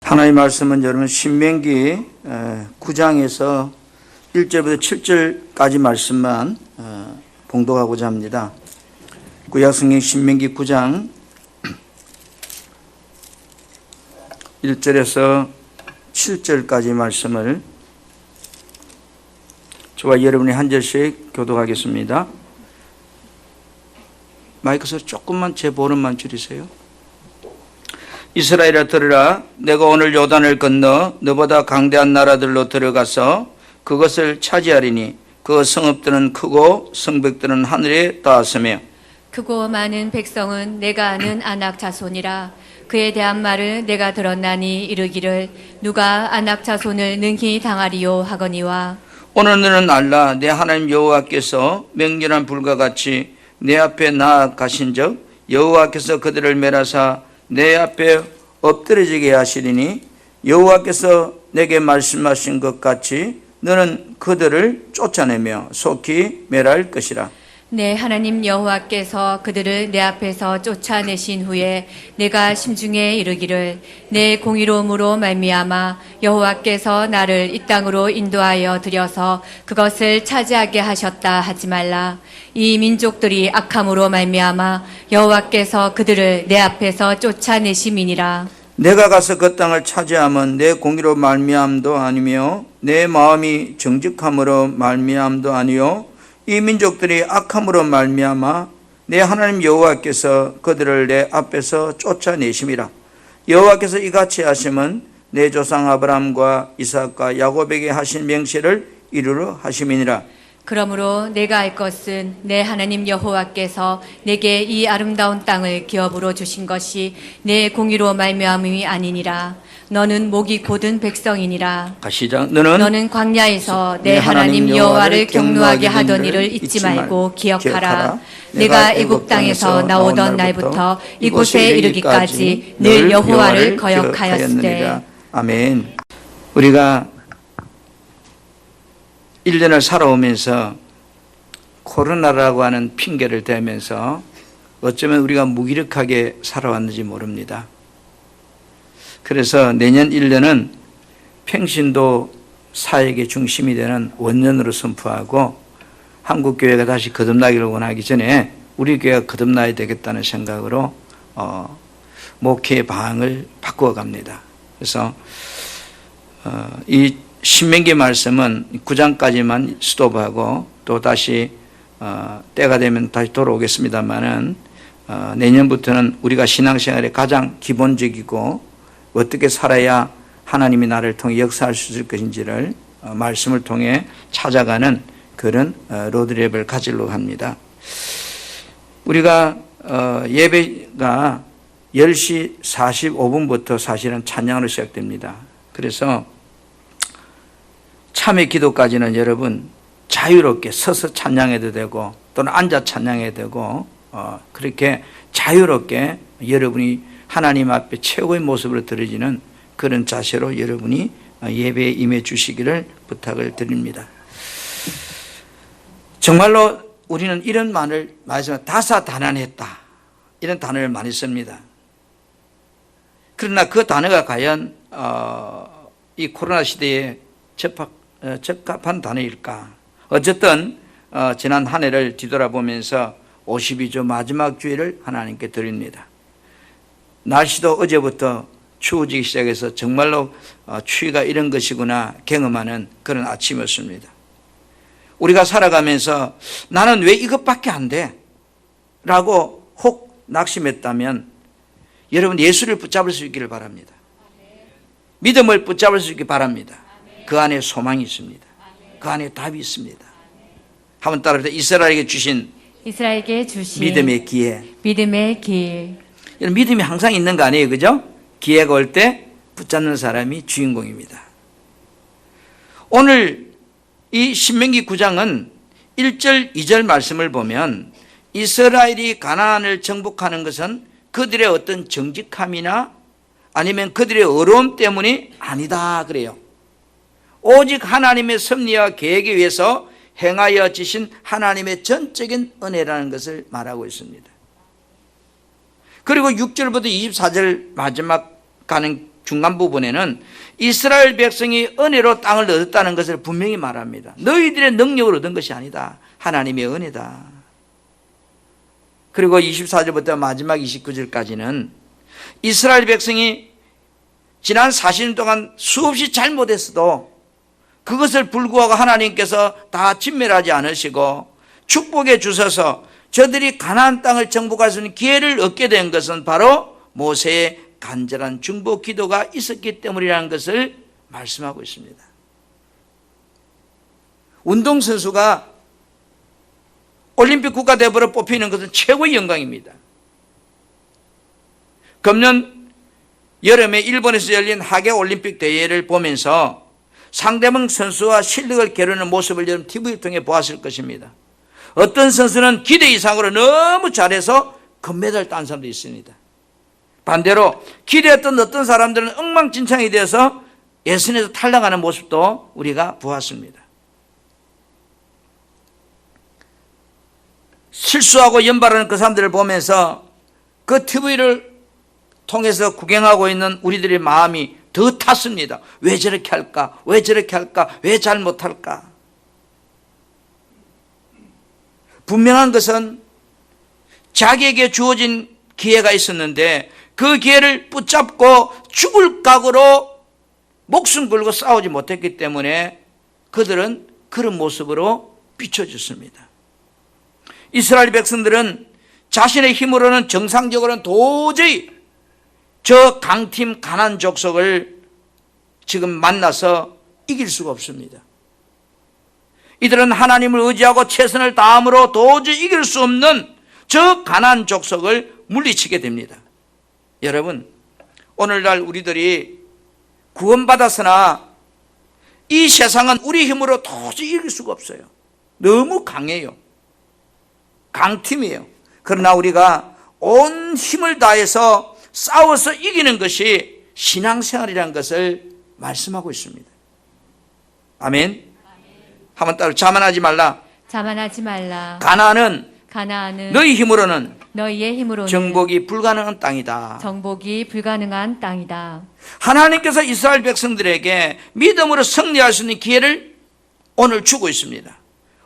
하나님의 말씀은 여러분 신명기 9장에서 1절부터 7절까지 말씀만 봉독하고자 합니다. 구약성경 신명기 9장 1절에서 7절까지 말씀을 저와 여러분이 한 절씩 교독하겠습니다. 마이크 소리 조금만 제 볼음만 줄이세요. 이스라엘아 들으라. 내가 오늘 요단을 건너 너보다 강대한 나라들로 들어가서 그것을 차지하리니 그 성읍들은 크고 성벽들은 하늘에 닿았으며 크고 많은 백성은 내가 아는 아낙 자손이라. 그에 대한 말을 내가 들었나니 이르기를 누가 아낙 자손을 능히 당하리요 하거니와 오늘 너는 알라. 내 하나님 여호와께서 맹렬한 불과 같이 내 앞에 나아가신즉 여호와께서 그들을 멸하사 내 앞에 엎드러지게 하시리니 여호와께서 내게 말씀하신 것 같이 너는 그들을 쫓아내며 속히 멸할 것이라. 내 하나님 여호와께서 그들을 내 앞에서 쫓아내신 후에 내가 심중에 이르기를 내 공의로움으로 말미암아 여호와께서 나를 이 땅으로 인도하여 들여서 그것을 차지하게 하셨다 하지 말라. 이 민족들이 악함으로 말미암아 여호와께서 그들을 내 앞에서 쫓아내심이니라. 내가 가서 그 땅을 차지하면 내 공의로 말미암도 아니며 내 마음이 정직함으로 말미암도 아니요 이 민족들이 악함으로 말미암아 내 하나님 여호와께서 그들을 내 앞에서 쫓아내심이라. 여호와께서 이같이 하심은 내 조상 아브라함과 이삭과 야곱에게 하신 맹세를 이루려 하심이니라. 그러므로 내가 알 것은 내 하나님 여호와께서 내게 이 아름다운 땅을 기업으로 주신 것이 내 공의로 말미암음이 아니니라. 너는 목이 곧은 백성이니라. 시작. 너는 광야에서 내 하나님 여호와를 경노하게 하던 일을 잊지 말고 기억하라. 내가 애굽 땅에서 나오던 날부터 이곳에 이르기까지 늘 여호와를 거역하였으되. 아멘. 우리가 1년을 살아오면서 코로나라고 하는 핑계를 대면서 어쩌면 우리가 무기력하게 살아왔는지 모릅니다. 그래서 내년 1년은 평신도 사역의 중심이 되는 원년으로 선포하고 한국교회가 다시 거듭나기를 원하기 전에 우리 교회가 거듭나야 되겠다는 생각으로 목회의 방향을 바꾸어 갑니다. 그래서 이 신명기 말씀은 9장까지만 스톱하고 또 다시 때가 되면 다시 돌아오겠습니다만은 내년부터는 우리가 신앙생활의 가장 기본적이고 어떻게 살아야 하나님이 나를 통해 역사할 수 있을 것인지를 말씀을 통해 찾아가는 그런 로드랩을 가지려고 합니다. 우리가 예배가 10시 45분부터 사실은 찬양으로 시작됩니다. 그래서 참회 기도까지는 여러분 자유롭게 서서 찬양해도 되고 또는 앉아 찬양해도 되고 그렇게 자유롭게 여러분이 하나님 앞에 최고의 모습으로 드려지는 그런 자세로 여러분이 예배에 임해 주시기를 부탁을 드립니다. 정말로 우리는 이런 말을 다사다난했다 이런 단어를 많이 씁니다. 그러나 그 단어가 과연 이 코로나 시대에 적합한 단어일까? 어쨌든 지난 한 해를 뒤돌아보면서 52주 마지막 주일을 하나님께 드립니다. 날씨도 어제부터 추워지기 시작해서 정말로 추위가 이런 것이구나 경험하는 그런 아침이었습니다. 우리가 살아가면서 나는 왜 이것밖에 안 돼? 라고 혹 낙심했다면 여러분 예수를 붙잡을 수 있기를 바랍니다. 믿음을 붙잡을 수 있기 바랍니다. 그 안에 소망이 있습니다. 그 안에 답이 있습니다. 한번 따라합시다. 이스라엘에게 주신 믿음의 기회. 믿음의 길. 믿음이 항상 있는 거 아니에요, 그죠? 기회가 올 때 붙잡는 사람이 주인공입니다. 오늘 이 신명기 9장은 1절, 2절 말씀을 보면 이스라엘이 가나안을 정복하는 것은 그들의 어떤 정직함이나 아니면 그들의 어려움 때문이 아니다 그래요. 오직 하나님의 섭리와 계획에 의해서 행하여 지신 하나님의 전적인 은혜라는 것을 말하고 있습니다. 그리고 6절부터 24절 마지막 가는 중간 부분에는 이스라엘 백성이 은혜로 땅을 얻었다는 것을 분명히 말합니다. 너희들의 능력으로 얻은 것이 아니다. 하나님의 은혜다. 그리고 24절부터 마지막 29절까지는 이스라엘 백성이 지난 40년 동안 수없이 잘못했어도 그것을 불구하고 하나님께서 다 진멸하지 않으시고 축복해 주셔서 저들이 가나안 땅을 정복할 수 있는 기회를 얻게 된 것은 바로 모세의 간절한 중보 기도가 있었기 때문이라는 것을 말씀하고 있습니다. 운동선수가 올림픽 국가대표로 뽑히는 것은 최고의 영광입니다. 금년 여름에 일본에서 열린 하계올림픽 대회를 보면서 상대방 선수와 실력을 겨루는 모습을 여러분 TV를 통해 보았을 것입니다. 어떤 선수는 기대 이상으로 너무 잘해서 금메달 딴 사람도 있습니다. 반대로 기대했던 어떤 사람들은 엉망진창이 되어서 예선에서 탈락하는 모습도 우리가 보았습니다. 실수하고 연발하는 그 사람들을 보면서 그 TV를 통해서 구경하고 있는 우리들의 마음이 더 탔습니다. 왜 저렇게 할까? 왜 저렇게 할까? 왜 잘못할까? 분명한 것은 자기에게 주어진 기회가 있었는데 그 기회를 붙잡고 죽을 각오로 목숨 걸고 싸우지 못했기 때문에 그들은 그런 모습으로 비춰졌습니다. 이스라엘 백성들은 자신의 힘으로는 정상적으로는 도저히 저 강팀 가나안 족속을 지금 만나서 이길 수가 없습니다. 이들은 하나님을 의지하고 최선을 다함으로 도저히 이길 수 없는 저 가나안 족속을 물리치게 됩니다. 여러분, 오늘날 우리들이 구원받았으나 이 세상은 우리 힘으로 도저히 이길 수가 없어요. 너무 강해요. 강팀이에요. 그러나 우리가 온 힘을 다해서 싸워서 이기는 것이 신앙생활이라는 것을 말씀하고 있습니다. 아멘. 한번 따로 자만하지 말라. 자만하지 말라. 가나안은 너희 힘으로는 너희의 힘으로는 정복이 불가능한 땅이다. 정복이 불가능한 땅이다. 하나님께서 이스라엘 백성들에게 믿음으로 승리할 수 있는 기회를 오늘 주고 있습니다.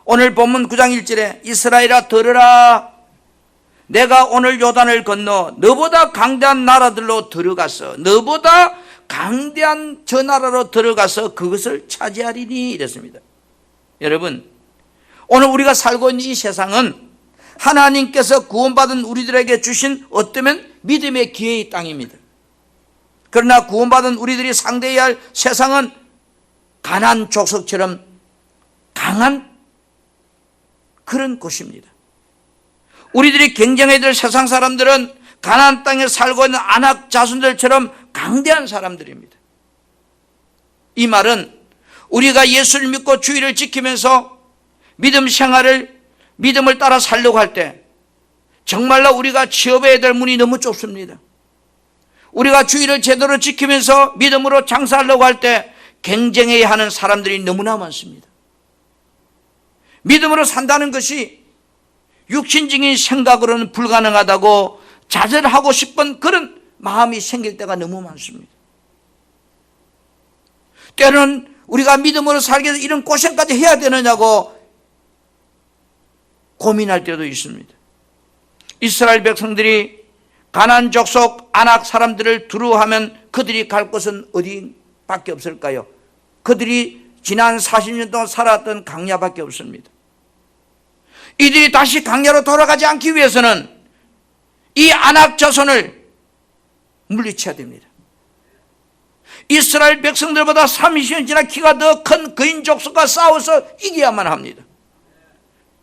오늘 본문 9장 1절에 이스라엘아 들으라. 내가 오늘 요단을 건너 너보다 강대한 나라들로 들어가서 너보다 강대한 저 나라로 들어가서 그것을 차지하리니 이랬습니다. 여러분, 오늘 우리가 살고 있는 이 세상은 하나님께서 구원받은 우리들에게 주신 어쩌면 믿음의 기회의 땅입니다. 그러나 구원받은 우리들이 상대해야 할 세상은 가나안 족속처럼 강한 그런 곳입니다. 우리들이 경쟁해야 될 세상 사람들은 가나안 땅에 살고 있는 아낙 자손들처럼 강대한 사람들입니다. 이 말은 우리가 예수를 믿고 주의를 지키면서 믿음을 따라 살려고 할 때 정말로 우리가 취업해야 될 문이 너무 좁습니다. 우리가 주의를 제대로 지키면서 믿음으로 장사하려고 할 때 경쟁해야 하는 사람들이 너무나 많습니다. 믿음으로 산다는 것이 육신적인 생각으로는 불가능하다고 좌절하고 싶은 그런 마음이 생길 때가 너무 많습니다. 때로는 우리가 믿음으로 살기 위해서 이런 고생까지 해야 되느냐고 고민할 때도 있습니다. 이스라엘 백성들이 가나안 족속 아낙 사람들을 두루하면 그들이 갈 곳은 어디밖에 없을까요? 그들이 지난 40년 동안 살았던 강야밖에 없습니다. 이들이 다시 강야로 돌아가지 않기 위해서는 이 아낙 자손을 물리쳐야 됩니다. 이스라엘 백성들보다 30년이나 키가 더 큰 거인 족속과 싸워서 이겨야만 합니다.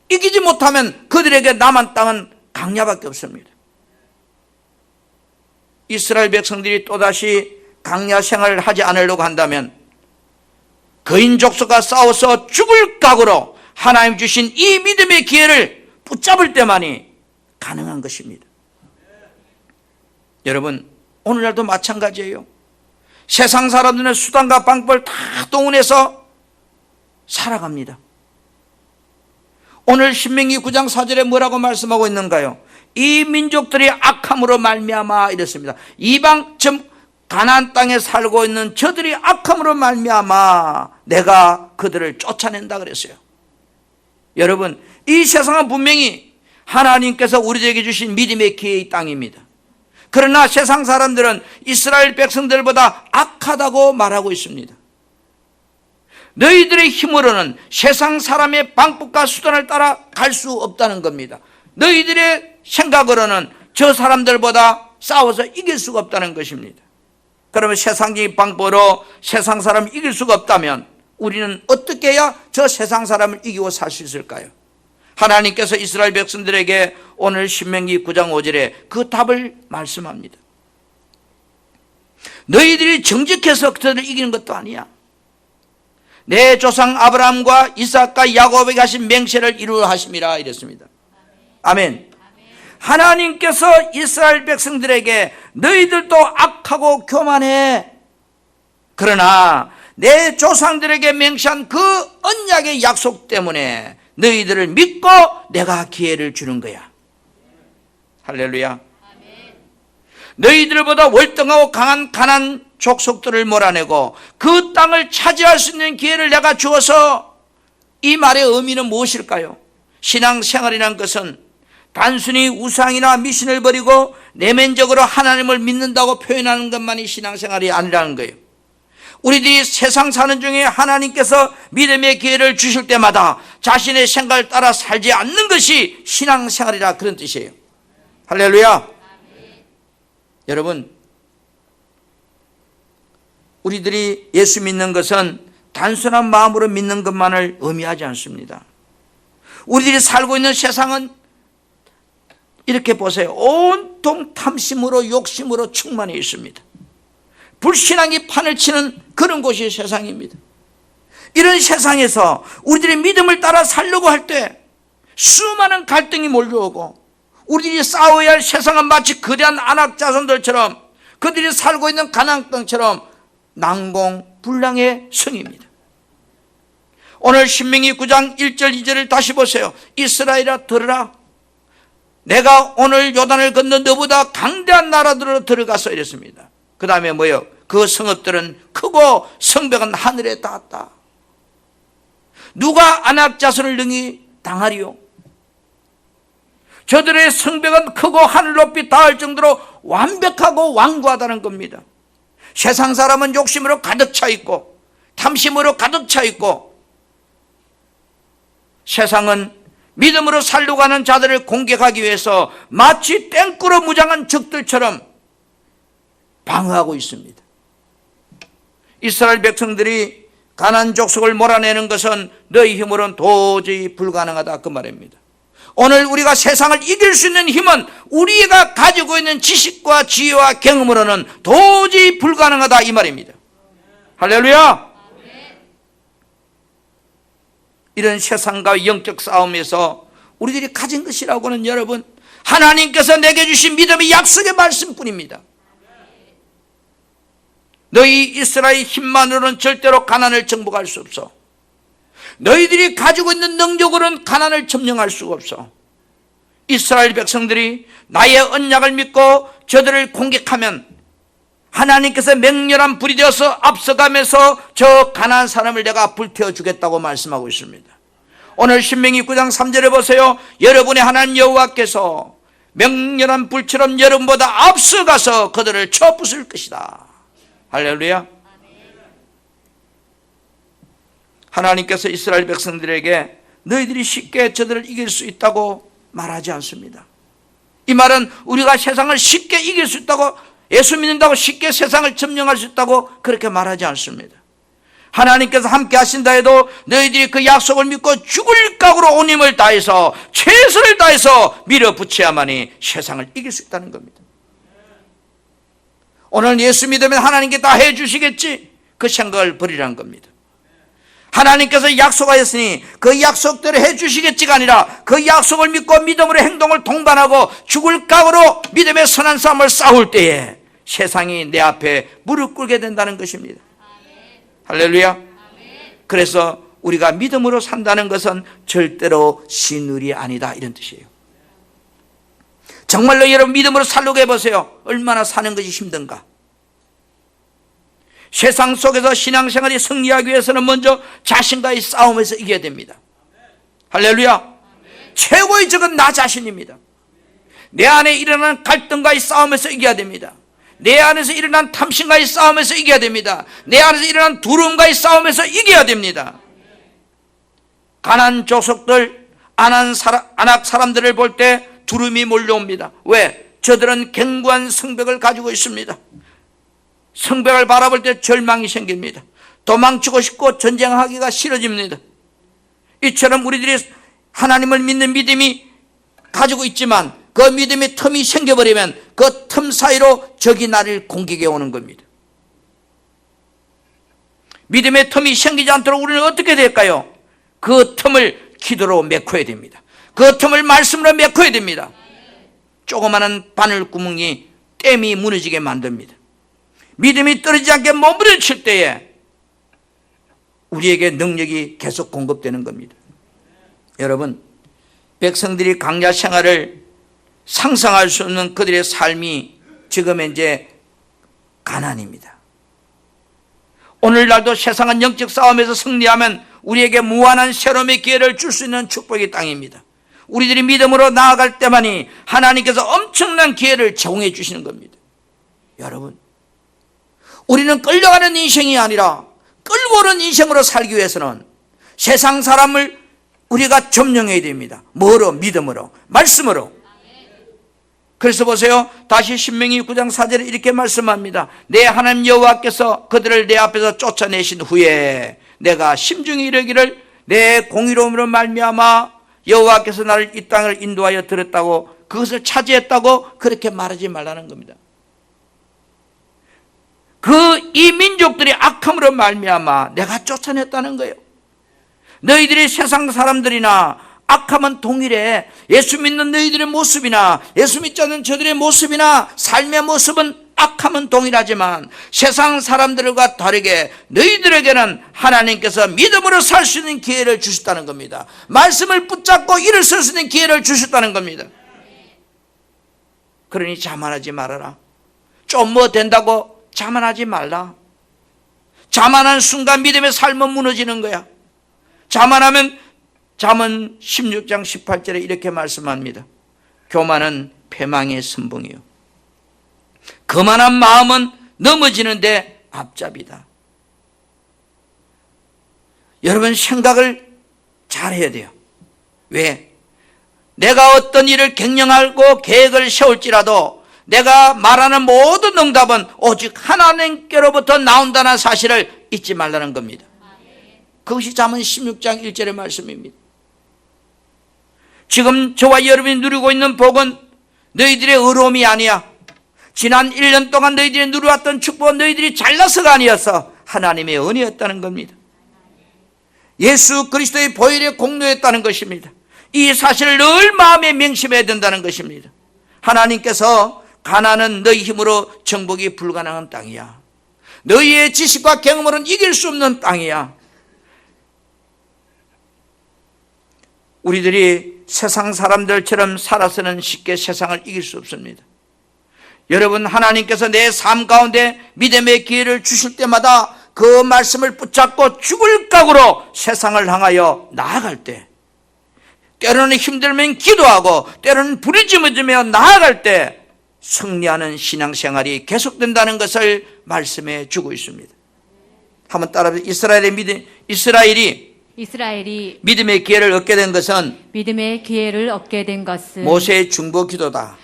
이기지 못하면 그들에게 남은 땅은 강야밖에 없습니다. 이스라엘 백성들이 또다시 강야 생활을 하지 않으려고 한다면 거인 족속과 싸워서 죽을 각오로 하나님 주신 이 믿음의 기회를 붙잡을 때만이 가능한 것입니다. 여러분, 오늘날도 마찬가지예요. 세상 사람들은 수단과 방법을 다 동원해서 살아갑니다. 오늘 신명기 9장 4절에 뭐라고 말씀하고 있는가요? 이 민족들이 악함으로 말미암아 이랬습니다. 이방 가나안 땅에 살고 있는 저들이 악함으로 말미암아 내가 그들을 쫓아낸다 그랬어요. 여러분, 이 세상은 분명히 하나님께서 우리에게 주신 믿음의 기회의 땅입니다. 그러나 세상 사람들은 이스라엘 백성들보다 악하다고 말하고 있습니다. 너희들의 힘으로는 세상 사람의 방법과 수단을 따라 갈 수 없다는 겁니다. 너희들의 생각으로는 저 사람들보다 싸워서 이길 수가 없다는 것입니다. 그러면 세상적인 방법으로 세상 사람을 이길 수가 없다면 우리는 어떻게 해야 저 세상 사람을 이기고 살 수 있을까요? 하나님께서 이스라엘 백성들에게 오늘 신명기 9장 5절에 그 답을 말씀합니다. 너희들이 정직해서 그들을 이기는 것도 아니야. 내 조상 아브라함과 이삭과 야곱에게 하신 맹세를 이루려 하심이라 이랬습니다. 아멘. 하나님께서 이스라엘 백성들에게 너희들도 악하고 교만해. 그러나 내 조상들에게 맹세한 그 언약의 약속 때문에 너희들을 믿고 내가 기회를 주는 거야. 할렐루야. 너희들보다 월등하고 강한 가나안 족속들을 몰아내고 그 땅을 차지할 수 있는 기회를 내가 주어서, 이 말의 의미는 무엇일까요? 신앙생활이란 것은 단순히 우상이나 미신을 버리고 내면적으로 하나님을 믿는다고 표현하는 것만이 신앙생활이 아니라는 거예요. 우리들이 세상 사는 중에 하나님께서 믿음의 기회를 주실 때마다 자신의 생각을 따라 살지 않는 것이 신앙생활이라, 그런 뜻이에요. 할렐루야. 여러분, 우리들이 예수 믿는 것은 단순한 마음으로 믿는 것만을 의미하지 않습니다. 우리들이 살고 있는 세상은 이렇게 보세요. 온통 탐심으로 욕심으로 충만해 있습니다. 불신앙이 판을 치는 그런 곳이 세상입니다. 이런 세상에서 우리들이 믿음을 따라 살려고 할 때 수많은 갈등이 몰려오고, 우리들이 싸워야 할 세상은 마치 거대한 안악자손들처럼, 그들이 살고 있는 가나안 땅처럼 난공불락의 성입니다. 오늘 신명기 9장 1절 2절을 다시 보세요. 이스라엘아 들으라, 내가 오늘 요단을 건너 너보다 강대한 나라들로 들어가서 이랬습니다. 그 다음에 뭐예요? 그 성읍들은 크고 성벽은 하늘에 닿았다. 누가 안악자손을 능히 당하리요? 저들의 성벽은 크고 하늘 높이 닿을 정도로 완벽하고 완고하다는 겁니다. 세상 사람은 욕심으로 가득 차 있고 탐심으로 가득 차 있고, 세상은 믿음으로 살려고 하는 자들을 공격하기 위해서 마치 땡꾸로 무장한 적들처럼 방어하고 있습니다. 이스라엘 백성들이 가나안 족속을 몰아내는 것은 너희 힘으로는 도저히 불가능하다, 그 말입니다. 오늘 우리가 세상을 이길 수 있는 힘은 우리가 가지고 있는 지식과 지혜와 경험으로는 도저히 불가능하다, 이 말입니다. 할렐루야. 이런 세상과 영적 싸움에서 우리들이 가진 것이라고는, 여러분, 하나님께서 내게 주신 믿음의 약속의 말씀뿐입니다. 너희 이스라엘 힘만으로는 절대로 가나안을 정복할 수 없어. 너희들이 가지고 있는 능력으로는 가나안을 점령할 수가 없어. 이스라엘 백성들이 나의 언약을 믿고 저들을 공격하면 하나님께서 맹렬한 불이 되어서 앞서가면서 저 가나안 사람을 내가 불태워 주겠다고 말씀하고 있습니다. 오늘 신명기 9장 3절에 보세요. 여러분의 하나님 여호와께서 맹렬한 불처럼 여러분보다 앞서가서 그들을 쳐 부술 것이다. 할렐루야. 하나님께서 이스라엘 백성들에게 너희들이 쉽게 저들을 이길 수 있다고 말하지 않습니다. 이 말은 우리가 세상을 쉽게 이길 수 있다고, 예수 믿는다고 쉽게 세상을 점령할 수 있다고 그렇게 말하지 않습니다. 하나님께서 함께 하신다 해도 너희들이 그 약속을 믿고 죽을 각오로 온 힘을 다해서 최선을 다해서 밀어붙여야만이 세상을 이길 수 있다는 겁니다. 오늘 예수 믿으면 하나님께 다 해주시겠지, 그 생각을 버리라는 겁니다. 하나님께서 약속하였으니 그 약속대로 해주시겠지가 아니라 그 약속을 믿고 믿음으로 행동을 동반하고 죽을 각오로 믿음의 선한 싸움을 싸울 때에 세상이 내 앞에 무릎 꿇게 된다는 것입니다. 할렐루야. 그래서 우리가 믿음으로 산다는 것은 절대로 신의리 아니다, 이런 뜻이에요. 정말로 여러분 믿음으로 살려고 해보세요. 얼마나 사는 것이 힘든가. 세상 속에서 신앙생활이 승리하기 위해서는 먼저 자신과의 싸움에서 이겨야 됩니다. 할렐루야. 최고의 적은 나 자신입니다. 내 안에 일어난 갈등과의 싸움에서 이겨야 됩니다. 내 안에서 일어난 탐심과의 싸움에서 이겨야 됩니다. 내 안에서 일어난 두려움과의 싸움에서 이겨야 됩니다. 가난 족속들, 안악 사람들을 볼 때 두려움이 몰려옵니다. 왜? 저들은 견고한 성벽을 가지고 있습니다. 성벽을 바라볼 때 절망이 생깁니다. 도망치고 싶고 전쟁하기가 싫어집니다. 이처럼 우리들이 하나님을 믿는 믿음이 가지고 있지만 그 믿음의 틈이 생겨버리면 그 틈 사이로 적이 나를 공격해 오는 겁니다. 믿음의 틈이 생기지 않도록 우리는 어떻게 될까요? 그 틈을 기도로 메꿔야 됩니다. 그 틈을 말씀으로 메꿔야 됩니다. 조그마한 바늘구멍이 댐이 무너지게 만듭니다. 믿음이 떨어지지 않게 몸부림칠 때에 우리에게 능력이 계속 공급되는 겁니다. 여러분, 백성들이 광야 생활을 상상할 수 없는 그들의 삶이 지금 이제 가난입니다. 오늘날도 세상은 영적 싸움에서 승리하면 우리에게 무한한 새로움의 기회를 줄 수 있는 축복의 땅입니다. 우리들이 믿음으로 나아갈 때만이 하나님께서 엄청난 기회를 제공해 주시는 겁니다. 여러분, 우리는 끌려가는 인생이 아니라 끌고 오는 인생으로 살기 위해서는 세상 사람을 우리가 점령해야 됩니다. 뭐로? 믿음으로, 말씀으로. 그래서 보세요. 다시 신명기 9장 4절에 이렇게 말씀합니다. 내 하나님 여호와께서 그들을 내 앞에서 쫓아내신 후에 내가 심중히 이르기를 내 공의로움으로 말미암아 여호와께서 나를 이 땅을 인도하여 들었다고, 그것을 차지했다고 그렇게 말하지 말라는 겁니다. 이 민족들이 악함으로 말미암아 내가 쫓아냈다는 거예요. 너희들이 세상 사람들이나 악함은 동일해. 예수 믿는 너희들의 모습이나 예수 믿지 않는 저들의 모습이나 삶의 모습은 악함은 동일하지만 세상 사람들과 다르게 너희들에게는 하나님께서 믿음으로 살 수 있는 기회를 주셨다는 겁니다. 말씀을 붙잡고 일어설 수 있는 기회를 주셨다는 겁니다. 그러니 자만하지 말아라. 좀 뭐 된다고 자만하지 말라. 자만한 순간 믿음의 삶은 무너지는 거야. 자만하면 잠언 16장 18절에 이렇게 말씀합니다. 교만은 패망의 선봉이요, 거만한 마음은 넘어지는데 앞잡이다. 여러분, 생각을 잘 해야 돼요. 왜? 내가 어떤 일을 경영하고 계획을 세울지라도 내가 말하는 모든 응답은 오직 하나님께로부터 나온다는 사실을 잊지 말라는 겁니다. 그것이 잠언 16장 1절의 말씀입니다. 지금 저와 여러분이 누리고 있는 복은 너희들의 의로움이 아니야. 지난 1년 동안 너희들이 누려왔던 축복은 너희들이 잘나서가 아니어서 하나님의 은혜였다는 겁니다. 예수 그리스도의 보혈의 공로였다는 것입니다. 이 사실을 늘 마음에 명심해야 된다는 것입니다. 하나님께서 가나안은 너희 힘으로 정복이 불가능한 땅이야. 너희의 지식과 경험으로는 이길 수 없는 땅이야. 우리들이 세상 사람들처럼 살아서는 쉽게 세상을 이길 수 없습니다. 여러분, 하나님께서 내 삶 가운데 믿음의 기회를 주실 때마다 그 말씀을 붙잡고 죽을 각오로 세상을 향하여 나아갈 때, 때로는 힘들면 기도하고 때로는 부르짖으며 나아갈 때 승리하는 신앙생활이 계속된다는 것을 말씀해 주고 있습니다. 한번 따라해보세요. 이스라엘이 믿음의 기회를 얻게 된 것은 모세의 중보 기도다.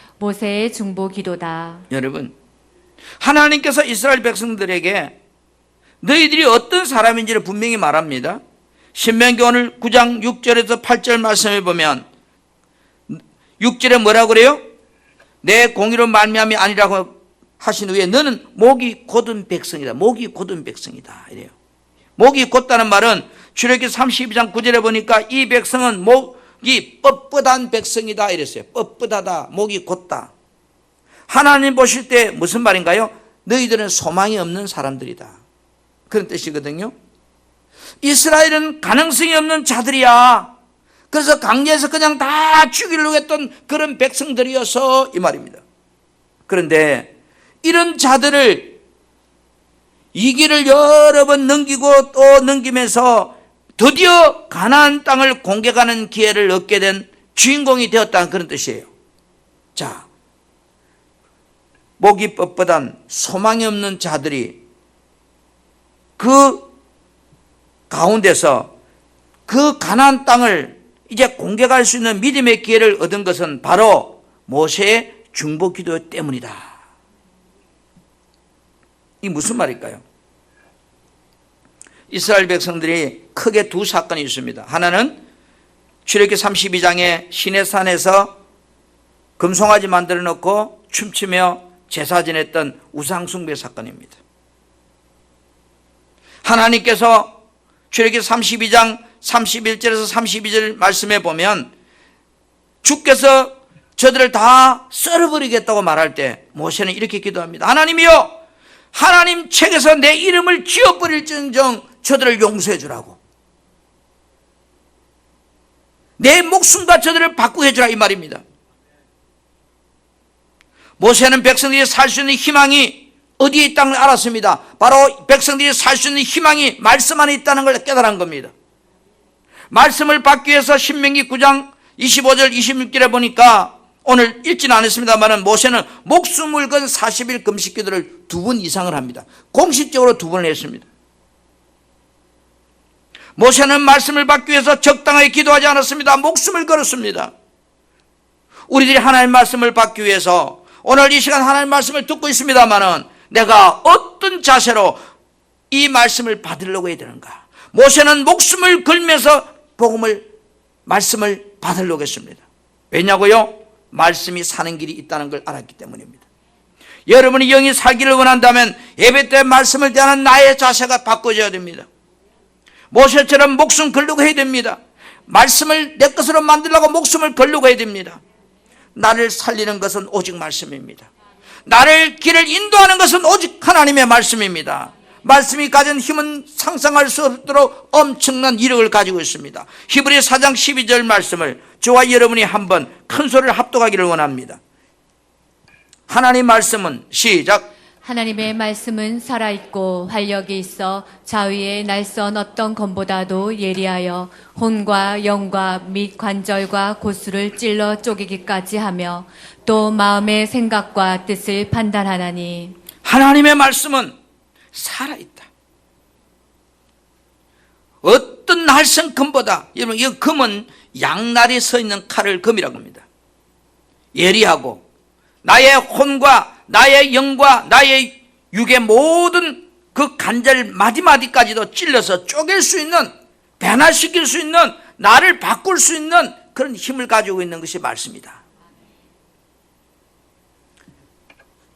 여러분, 하나님께서 이스라엘 백성들에게 너희들이 어떤 사람인지를 분명히 말합니다. 신명기 오늘 9장 6절에서 8절 말씀해 보면 6절에 뭐라고 그래요? 내 공의로 말미암이 아니라고 하신 후에 너는 목이 곧은 백성이다. 목이 곧은 백성이다. 이래요. 목이 곧다는 말은 출애굽기 32장 9절에 보니까 이 백성은 목이 뻣뻣한 백성이다 이랬어요. 뻣뻣하다. 목이 곧다. 하나님 보실 때 무슨 말인가요? 너희들은 소망이 없는 사람들이다. 그런 뜻이거든요. 이스라엘은 가능성이 없는 자들이야. 그래서 강제해서 그냥 다 죽이려고 했던 그런 백성들이어서 이 말입니다. 그런데 이런 자들을 이 길을 여러 번 넘기고 또 넘기면서 드디어 가나안 땅을 공격하는 기회를 얻게 된 주인공이 되었다는 그런 뜻이에요. 자, 목이 뻣뻣한 소망이 없는 자들이 그 가운데서 그 가나안 땅을 이제 공격할 수 있는 믿음의 기회를 얻은 것은 바로 모세의 중보 기도 때문이다. 이 무슨 말일까요? 이스라엘 백성들이 크게 두 사건이 있습니다. 하나는 출애굽기 32장에 시내산에서 금송아지 만들어 놓고 춤추며 제사 지냈던 우상숭배 사건입니다. 하나님께서 출애굽기 32장 31절에서 32절 말씀에 보면 주께서 저들을 다 썰어버리겠다고 말할 때 모세는 이렇게 기도합니다. 하나님이여, 하나님 책에서 내 이름을 지워버릴지언정 저들을 용서해 주라고. 내 목숨과 저들을 바꾸게 해주라, 이 말입니다. 모세는 백성들이 살 수 있는 희망이 어디에 있다는 걸 알았습니다. 바로 백성들이 살 수 있는 희망이 말씀 안에 있다는 걸 깨달은 겁니다. 말씀을 받기 위해서 신명기 9장 25절 26절에 보니까, 오늘 읽지는 않았습니다만 모세는 목숨을 건 40일 금식 기도를 2번 이상을 합니다. 공식적으로 2번을 했습니다. 모세는 말씀을 받기 위해서 적당하게 기도하지 않았습니다. 목숨을 걸었습니다. 우리들이 하나님의 말씀을 받기 위해서 오늘 이 시간 하나님의 말씀을 듣고 있습니다만 내가 어떤 자세로 이 말씀을 받으려고 해야 되는가? 모세는 목숨을 걸면서 말씀을 받으려고 했습니다. 왜냐고요? 말씀이 사는 길이 있다는 걸 알았기 때문입니다. 여러분이 영이 살기를 원한다면 예배 때 말씀을 대하는 나의 자세가 바꿔져야 됩니다. 모세처럼 목숨 걸려고 해야 됩니다. 말씀을 내 것으로 만들려고 목숨을 걸려고 해야 됩니다. 나를 살리는 것은 오직 말씀입니다. 나를 길을 인도하는 것은 오직 하나님의 말씀입니다. 말씀이 가진 힘은 상상할 수 없도록 엄청난 이력을 가지고 있습니다. 히브리 4장 12절 말씀을 저와 여러분이 한번 큰 소리를 합독하기를 원합니다. 하나님 말씀은 시작. 하나님의 말씀은 살아있고 활력이 있어 자위의 날선 어떤 검보다도 예리하여 혼과 영과 및 관절과 고수를 찔러 쪼개기까지 하며 또 마음의 생각과 뜻을 판단하나니. 하나님의 말씀은 살아있다. 어떤 날선 금보다, 여러분, 이 금은 양날이 서 있는 칼을 금이라고 합니다. 예리하고 나의 혼과 나의 영과 나의 육의 모든 그 관절 마디마디까지도 찔러서 쪼갤 수 있는, 변화시킬 수 있는, 나를 바꿀 수 있는 그런 힘을 가지고 있는 것이 말씀이다.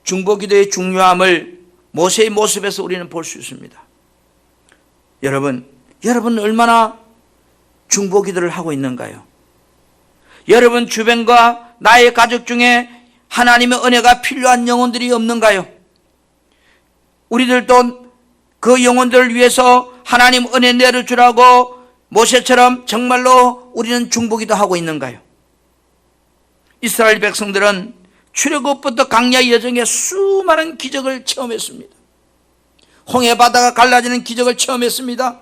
중보기도의 중요함을 모세의 모습에서 우리는 볼 수 있습니다. 여러분 얼마나 중보기도를 하고 있는가요? 여러분 주변과 나의 가족 중에 하나님의 은혜가 필요한 영혼들이 없는가요? 우리들도 그 영혼들을 위해서 하나님 은혜 내려주라고 모세처럼 정말로 우리는 중보기도 하고 있는가요? 이스라엘 백성들은 출애굽부터 광야 여정에 수많은 기적을 체험했습니다. 홍해 바다가 갈라지는 기적을 체험했습니다.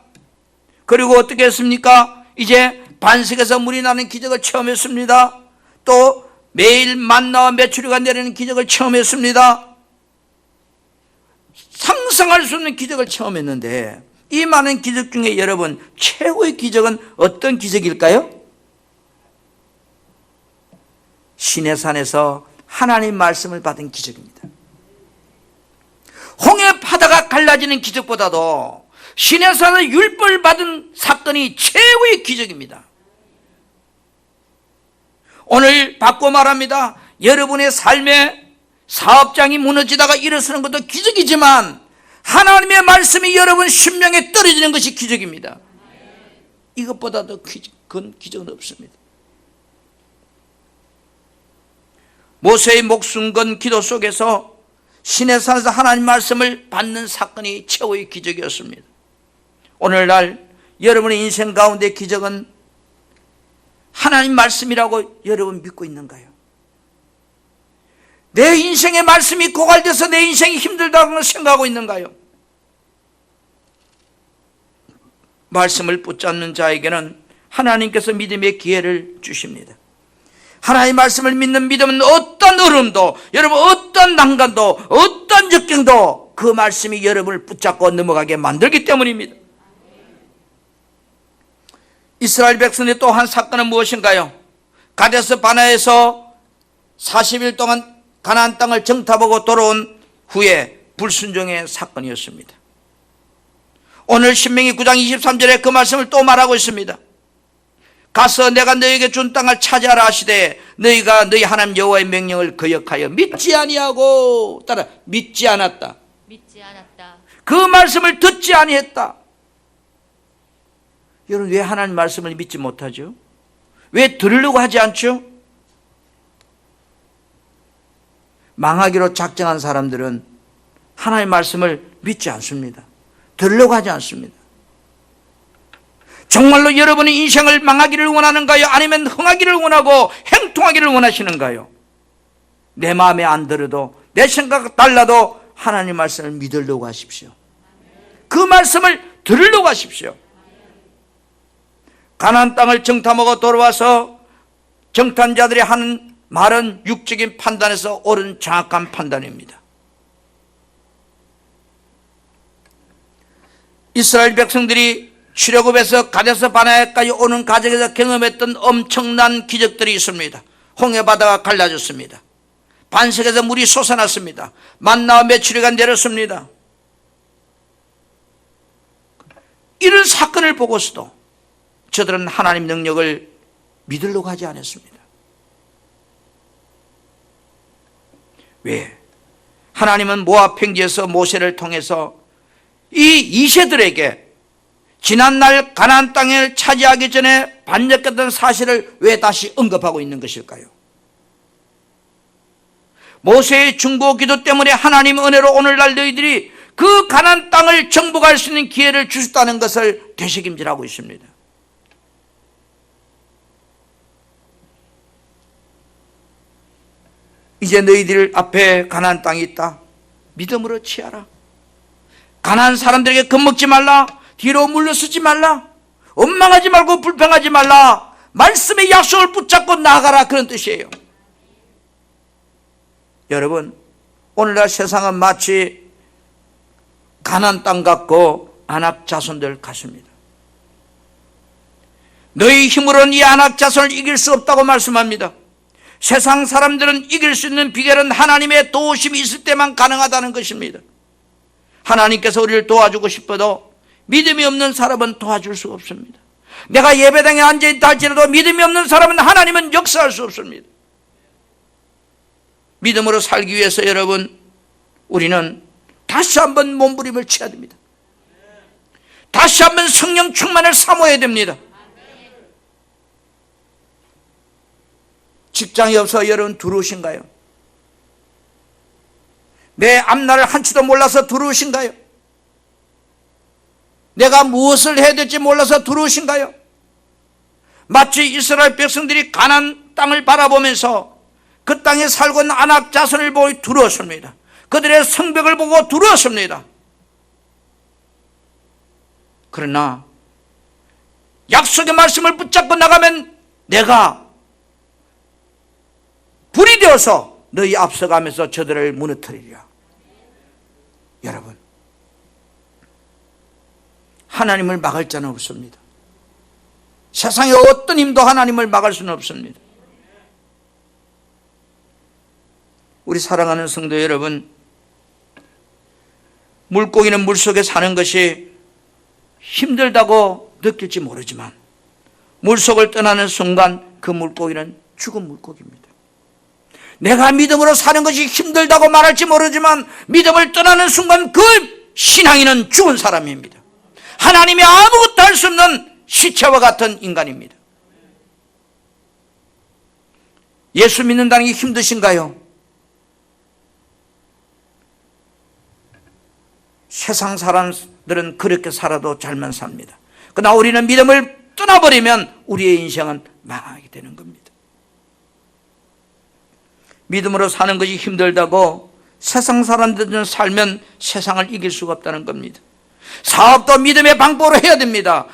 그리고 어떻게 했습니까? 이제 반석에서 물이 나는 기적을 체험했습니다. 또 매일 만나와 메추리가 내리는 기적을 체험했습니다. 상상할 수 없는 기적을 체험했는데 이 많은 기적 중에 여러분 최고의 기적은 어떤 기적일까요? 시내산에서 하나님 말씀을 받은 기적입니다. 홍해 바다가 갈라지는 기적보다도 시내산에서 율법을 받은 사건이 최고의 기적입니다. 오늘 바꿔 말합니다. 여러분의 삶에 사업장이 무너지다가 일어서는 것도 기적이지만 하나님의 말씀이 여러분 심령에 떨어지는 것이 기적입니다. 이것보다 더 큰 기적은 없습니다. 모세의 목숨 건 기도 속에서 시내산에서 하나님 말씀을 받는 사건이 최고의 기적이었습니다. 오늘날 여러분의 인생 가운데 기적은 하나님 말씀이라고 여러분 믿고 있는가요? 내 인생의 말씀이 고갈돼서 내 인생이 힘들다고 생각하고 있는가요? 말씀을 붙잡는 자에게는 하나님께서 믿음의 기회를 주십니다. 하나님의 말씀을 믿는 믿음은 어떤 어려움도, 여러분 어떤 난간도, 어떤 역경도 그 말씀이 여러분을 붙잡고 넘어가게 만들기 때문입니다. 이스라엘 백성의 또 한 사건은 무엇인가요? 가데스 바네아에서 40일 동안 가나안 땅을 정탐하고 돌아온 후에 불순종의 사건이었습니다. 오늘 신명기 9장 23절에 그 말씀을 또 말하고 있습니다. 가서 내가 너희에게 준 땅을 차지하라 하시되 너희가 너희 하나님 여호와의 명령을 거역하여 믿지 아니하고, 따라 믿지 않았다. 믿지 않았다. 그 말씀을 듣지 아니했다. 여러분 왜 하나님 말씀을 믿지 못하죠? 왜 들으려고 하지 않죠? 망하기로 작정한 사람들은 하나님 말씀을 믿지 않습니다. 들으려고 하지 않습니다. 정말로 여러분의 인생을 망하기를 원하는가요? 아니면 흥하기를 원하고 행통하기를 원하시는가요? 내 마음에 안 들어도, 내 생각 달라도 하나님 말씀을 믿으려고 하십시오. 그 말씀을 들으려고 하십시오. 가나안 땅을 정탐하고 돌아와서 정탐자들이 하는 말은 육적인 판단에서 옳은 정확한 판단입니다. 이스라엘 백성들이 출애굽에서 가데스 바네아까지 오는 과정에서 경험했던 엄청난 기적들이 있습니다. 홍해 바다가 갈라졌습니다. 반석에서 물이 솟아났습니다. 만나와 메추리가 내렸습니다. 이런 사건을 보고서도 저들은 하나님 능력을 믿으려고 하지 않았습니다. 왜? 하나님은 모압 평지에서 모세를 통해서 이 이세들에게 지난날 가나안 땅을 차지하기 전에 반역했던 사실을 왜 다시 언급하고 있는 것일까요? 모세의 중보 기도 때문에 하나님 은혜로 오늘날 너희들이 그 가나안 땅을 정복할 수 있는 기회를 주셨다는 것을 되새김질하고 있습니다. 이제 너희들 앞에 가나안 땅이 있다. 믿음으로 취하라. 가나안 사람들에게 겁먹지 말라. 뒤로 물러서지 말라. 원망하지 말고 불평하지 말라. 말씀의 약속을 붙잡고 나아가라. 그런 뜻이에요. 여러분, 오늘날 세상은 마치 가나안 땅 같고 아낙 자손들 같습니다. 너희 힘으로는 이 아낙 자손을 이길 수 없다고 말씀합니다. 세상 사람들은 이길 수 있는 비결은 하나님의 도우심이 있을 때만 가능하다는 것입니다. 하나님께서 우리를 도와주고 싶어도 믿음이 없는 사람은 도와줄 수 없습니다. 내가 예배당에 앉아있다 할지라도 믿음이 없는 사람은 하나님은 역사할 수 없습니다. 믿음으로 살기 위해서 여러분, 우리는 다시 한번 몸부림을 쳐야 됩니다. 다시 한번 성령 충만을 사모해야 됩니다. 직장이 없어 여러분 두려우신가요? 내 앞날을 한치도 몰라서 두려우신가요? 내가 무엇을 해야 될지 몰라서 두려우신가요? 마치 이스라엘 백성들이 가나안 땅을 바라보면서 그 땅에 살고 있는 아낙 자손을 보고 두려웠습니다. 그들의 성벽을 보고 두려웠습니다. 그러나 약속의 말씀을 붙잡고 나가면 내가 불이 되어서 너희 앞서가면서 저들을 무너뜨리리라. 여러분, 하나님을 막을 자는 없습니다. 세상에 어떤 힘도 하나님을 막을 수는 없습니다. 우리 사랑하는 성도 여러분, 물고기는 물속에 사는 것이 힘들다고 느낄지 모르지만 물속을 떠나는 순간 그 물고기는 죽은 물고기입니다. 내가 믿음으로 사는 것이 힘들다고 말할지 모르지만 믿음을 떠나는 순간 그 신앙인은 죽은 사람입니다. 하나님이 아무것도 할 수 없는 시체와 같은 인간입니다. 예수 믿는다는 게 힘드신가요? 세상 사람들은 그렇게 살아도 잘만 삽니다. 그러나 우리는 믿음을 떠나버리면 우리의 인생은 망하게 되는 겁니다. 믿음으로 사는 것이 힘들다고 세상 사람들은 살면 세상을 이길 수가 없다는 겁니다. 사업도 믿음의 방법으로 해야 됩니다.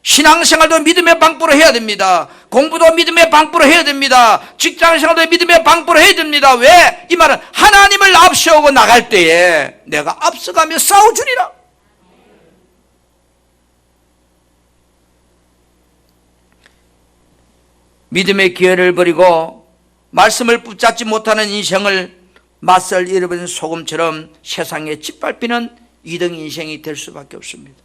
신앙생활도 믿음의 방법으로 해야 됩니다. 공부도 믿음의 방법으로 해야 됩니다. 직장생활도 믿음의 방법으로 해야 됩니다. 왜? 이 말은 하나님을 앞세우고 나갈 때에 내가 앞서가며 싸워주리라. 믿음의 기회를 버리고 말씀을 붙잡지 못하는 인생을 맞설 잃어버린 소금처럼 세상에 짓밟히는 이등 인생이 될 수밖에 없습니다.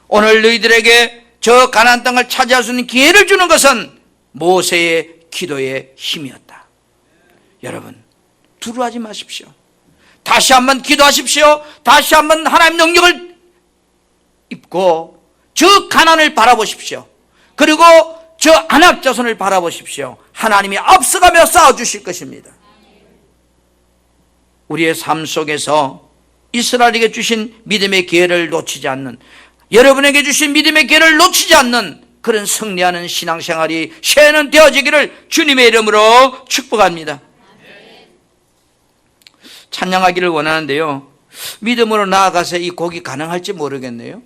오늘 너희들에게 저 가나안 땅을 차지할 수 있는 기회를 주는 것은 모세의 기도의 힘이었다. 여러분, 두려워하지 마십시오. 다시 한번 기도하십시오. 다시 한번 하나님의 능력을 입고 저 가나안을 바라보십시오. 그리고 저 안악 자손을 바라보십시오. 하나님이 앞서가며 싸워주실 것입니다. 우리의 삶 속에서 이스라엘에게 주신 믿음의 기회를 놓치지 않는, 여러분에게 주신 믿음의 기회를 놓치지 않는 그런 승리하는 신앙생활이 새해는 되어지기를 주님의 이름으로 축복합니다. 찬양하기를 원하는데요, 믿음으로 나아가서 이 곡이 가능할지 모르겠네요.